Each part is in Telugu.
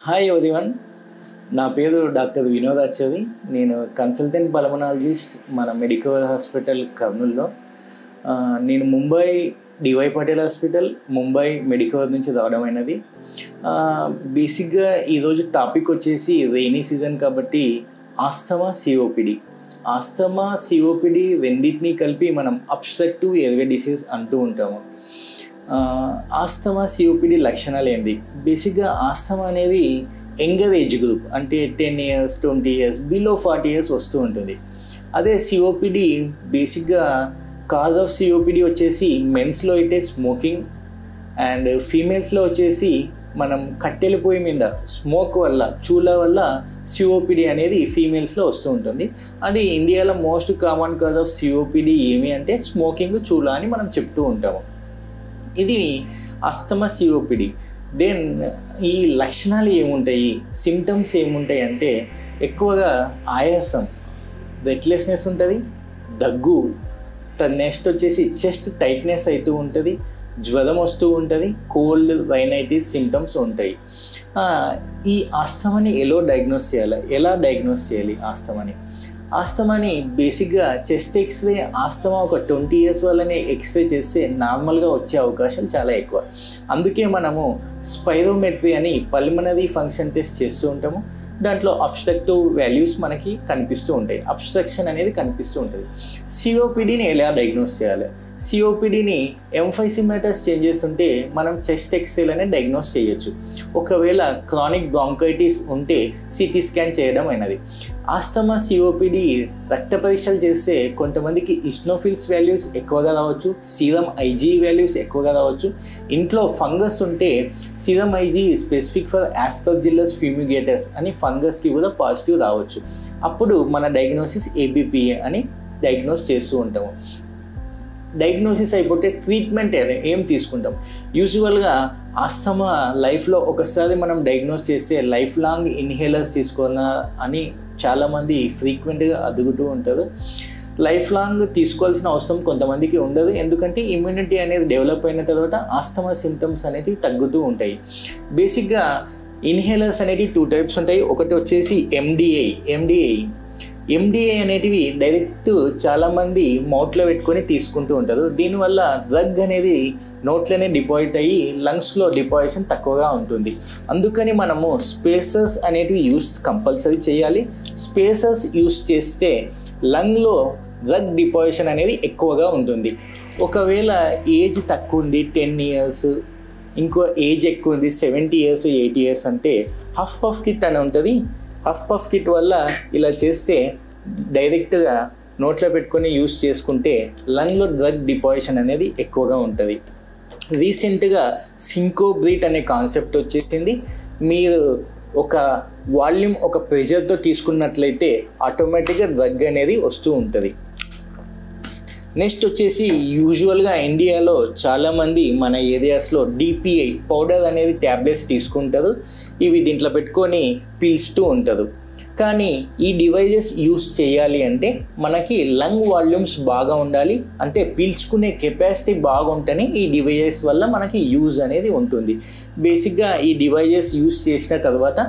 హాయ్ ఎవ్రీవన్, నా పేరు డాక్టర్ వినోద్ అచ్చది. నేను కన్సల్టెంట్ పల్మనాలజిస్ట్ మన మెడికవర్ హాస్పిటల్ కర్నూల్లో. నేను ముంబై డివై పటేల్ హాస్పిటల్ ముంబై మెడికవర్ నుంచి రావడం అయినది. బేసిక్గా ఈరోజు టాపిక్ వచ్చేసి రెయినీ సీజన్ కాబట్టి ఆస్తమా సిఓపిడి రెండింటినీ కలిపి మనం అబ్స్ట్రక్టివ్ ఎయిర్వే డిసీజ్ అంటూ ఉంటాము. ఆస్తమా సిఓపిడి లక్షణాలు ఏంటి? బేసిక్గా ఆస్తమా అనేది యంగర్ ఏజ్ గ్రూప్, అంటే 10 years 20 years బిలో 40 years వస్తూ ఉంటుంది. అదే సిఓపిడి బేసిక్గా కాజ్ ఆఫ్ సిఓపిడి వచ్చేసి మెన్స్లో అయితే స్మోకింగ్, అండ్ ఫీమేల్స్లో వచ్చేసి మనం కట్టెల పొయ్యి మీద స్మోక్ వల్ల చూల వల్ల సిఓపిడి అనేది ఫీమేల్స్లో వస్తూ ఉంటుంది. అది ఇండియాలో most common cause of COPD ఏమి అంటే స్మోకింగ్, చూల అని మనం చెప్తూ ఉంటాము. ఇది ఆస్తమా సిఓపిడి. దెన్ ఈ లక్షణాలు ఏముంటాయి, సిమ్టమ్స్ ఏముంటాయి అంటే ఎక్కువగా ఆయాసం, బ్రెత్లెస్నెస్ ఉంటుంది, దగ్గు, నెక్స్ట్ వచ్చేసి చెస్ట్ టైట్నెస్ అవుతూ ఉంటుంది, జ్వరం వస్తూ ఉంటుంది, కోల్డ్ రైనైటిస్ సిమ్టమ్స్ ఉంటాయి. ఈ ఆస్తమాని ఎలా డయాగ్నోస్ చేయాలి? ఆస్తమాని బేసిక్గా చెస్ట్ ఎక్స్రే ఆస్తమా ఒక 20 years వాళ్ళని ఎక్స్రే చేస్తే నార్మల్గా వచ్చే అవకాశం చాలా ఎక్కువ. అందుకే మనము స్పైరోమెట్రీ అని పల్మనరీ ఫంక్షన్ టెస్ట్ చేస్తూ ఉంటాము. దాంట్లో అబ్స్ట్రక్టివ్ వాల్యూస్ మనకి కనిపిస్తూ ఉంటాయి, అబ్స్ట్రక్షన్ అనేది కనిపిస్తూ ఉంటుంది. సిఓపిడిని ఎలా డయాగ్నోస్ చేయాలి? సిఓపిడిని ఎంఫైసిమేటర్స్ చేంజెస్ ఉంటే మనం చెస్ట్ ఎక్స్రేలోనే డయాగ్నోస్ చేయొచ్చు. ఒకవేళ క్రానిక్ బ్రాంకైటిస్ ఉంటే సిటీ స్కాన్ చేయడం అయినది. ఆస్తమా సిఓపిడి రక్త పరీక్షలు చేస్తే కొంతమందికి ఇస్నోఫిల్స్ వాల్యూస్ ఎక్కువగా రావచ్చు, సీరం ఐజీ వాల్యూస్ ఎక్కువగా రావచ్చు. ఇంట్లో ఫంగస్ ఉంటే serum IG specific for aspergillus fumigatus అని ఫంగస్కి కూడా పాజిటివ్ రావచ్చు. అప్పుడు మన డయాగ్నోసిస్ ఏబిపిఏ అని డయాగ్నోస్ చేస్తూ ఉంటాము. డయాగ్నోసిస్ అయిపోతే ట్రీట్మెంట్ ఏం తీసుకుంటాం? యూజువల్గా ఆస్తమా లైఫ్లో ఒకసారి మనం డయాగ్నోస్ చేస్తే లైఫ్ లాంగ్ ఇన్హేలర్స్ తీసుకోవాలా అని చాలామంది ఫ్రీక్వెంట్గా అడుగుతూ ఉంటారు. లైఫ్ లాంగ్ తీసుకోవాల్సిన అవసరం కొంతమందికి ఉండదు, ఎందుకంటే ఇమ్యూనిటీ అనేది డెవలప్ అయిన తర్వాత ఆస్తమా సిమ్టమ్స్ అనేవి తగ్గుతూ ఉంటాయి. బేసిక్గా ఇన్హేలర్స్ అనేవి 2 types ఉంటాయి. ఒకటి వచ్చేసి ఎండిఐ అనేటివి డైరెక్ట్ చాలామంది మౌత్లో పెట్టుకొని తీసుకుంటూ ఉంటారు. దీనివల్ల డ్రగ్ అనేది నోట్లోనే డిపాజిట్ అయ్యి లంగ్స్లో డిపాజిషన్ తక్కువగా ఉంటుంది. అందుకని మనము స్పేసర్స్ అనేటివి కంపల్సరీ చేయాలి. స్పేసర్స్ యూస్ చేస్తే లంగ్లో డ్రగ్ డిపాజిషన్ అనేది ఎక్కువగా ఉంటుంది. ఒకవేళ ఏజ్ తక్కువ ఉంది, 10 years, ఇంకో ఏజ్ ఎక్కువ ఉంది 70 years 80 years అంటే హఫ్ పఫ్ కిట్ అని ఉంటుంది. హఫ్ పఫ్ కిట్ వల్ల ఇలా చేస్తే డైరెక్ట్గా నోట్లో పెట్టుకొని యూస్ చేసుకుంటే లంగ్లో డ్రగ్ డిపాజిషన్ అనేది ఎక్కువగా ఉంటుంది. రీసెంట్గా సింకోబ్రీట్ అనే కాన్సెప్ట్ వచ్చేసింది. మీరు ఒక వాల్యూమ్ ఒక ప్రెషర్తో తీసుకున్నట్లయితే ఆటోమేటిక్గా డ్రగ్ అనేది వస్తూ ఉంటుంది. నెక్స్ట్ వచ్చేసి యూజువల్గా ఇండియాలో చాలామంది మన ఏరియాస్లో డిపిఐ పౌడర్ అనేది ట్యాబ్లెట్స్ తీసుకుంటారు. ఇవి దీంట్లో పెట్టుకొని పీల్చుతూ ఉంటారు. కానీ ఈ డివైజెస్ యూస్ చేయాలి అంటే మనకి లంగ్ వాల్యూమ్స్ బాగా ఉండాలి, అంటే పీల్చుకునే కెపాసిటీ బాగుంటేనే ఈ డివైజెస్ వల్ల మనకి యూజ్ అనేది ఉంటుంది. బేసిక్గా ఈ డివైజెస్ యూస్ చేసిన తర్వాత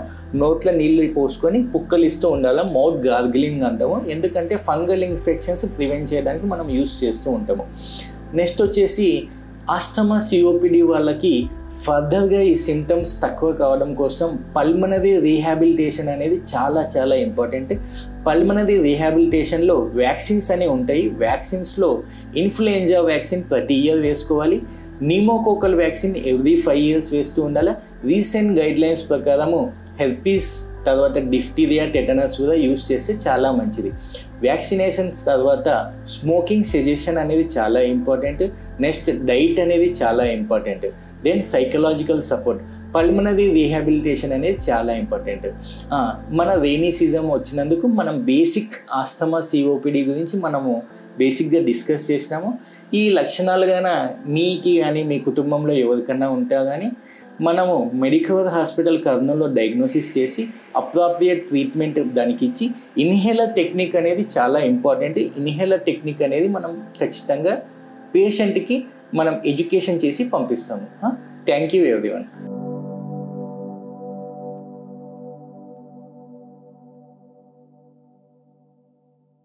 నోట్ల నీళ్ళు పోసుకొని పుక్కలిస్తూ ఉండాలి. మౌత్ గార్గిలింగ్ అంటాము, ఎందుకంటే ఫంగల్ ఇన్ఫెక్షన్స్ ప్రివెంట్ చేయడానికి మనం యూస్ చేస్తూ ఉంటాము. నెక్స్ట్ వచ్చేసి ఆస్తమా సిఓపిడి వాళ్ళకి ఫర్దర్గా ఈ సిమ్టమ్స్ తక్కువ కావడం కోసం పల్మనరీ రీహాబిలిటేషన్ అనేది చాలా ఇంపార్టెంట్. పల్మనరీ రీహాబిలిటేషన్లో వ్యాక్సిన్స్ అనేవి ఉంటాయి. వ్యాక్సిన్స్లో ఇన్ఫ్లుయెంజా వ్యాక్సిన్ ప్రతి ఇయర్ వేసుకోవాలి. నిమోకోకల్ వ్యాక్సిన్ ఎవ్రీ 5 years వేస్తూ ఉండాలి. రీసెంట్ గైడ్లైన్స్ ప్రకారము హెర్పీస్ తర్వాత డిఫ్టీరియా, టెటనస్ కూడా యూస్ చేస్తే చాలా మంచిది. వ్యాక్సినేషన్స్ తర్వాత స్మోకింగ్ సెజెషన్ అనేది చాలా ఇంపార్టెంట్. నెక్స్ట్ డైట్ అనేది చాలా important. Then psychological support, pulmonary rehabilitation అనేది చాలా ఇంపార్టెంట్. మన రెయినీ సీజన్ వచ్చినందుకు మనం బేసిక్ ఆస్తమా సిఓపిడి గురించి మనము బేసిక్గా డిస్కస్ చేసినాము. ఈ లక్షణాలు కానీ మీకు కానీ మీ కుటుంబంలో ఎవరికన్నా ఉంటా కానీ మనము మెడికవర్ హాస్పిటల్ కర్నూల్లో డయాగ్నోసిస్ చేసి అప్రాప్రియేట్ ట్రీట్మెంట్ దానికి ఇచ్చి ఇన్హేలర్ టెక్నిక్ అనేది చాలా ఇంపార్టెంట్. ఇన్హేలర్ టెక్నిక్ అనేది మనం ఖచ్చితంగా పేషెంట్కి మనం ఎడ్యుకేషన్ చేసి పంపిస్తాము. Thank you everyone.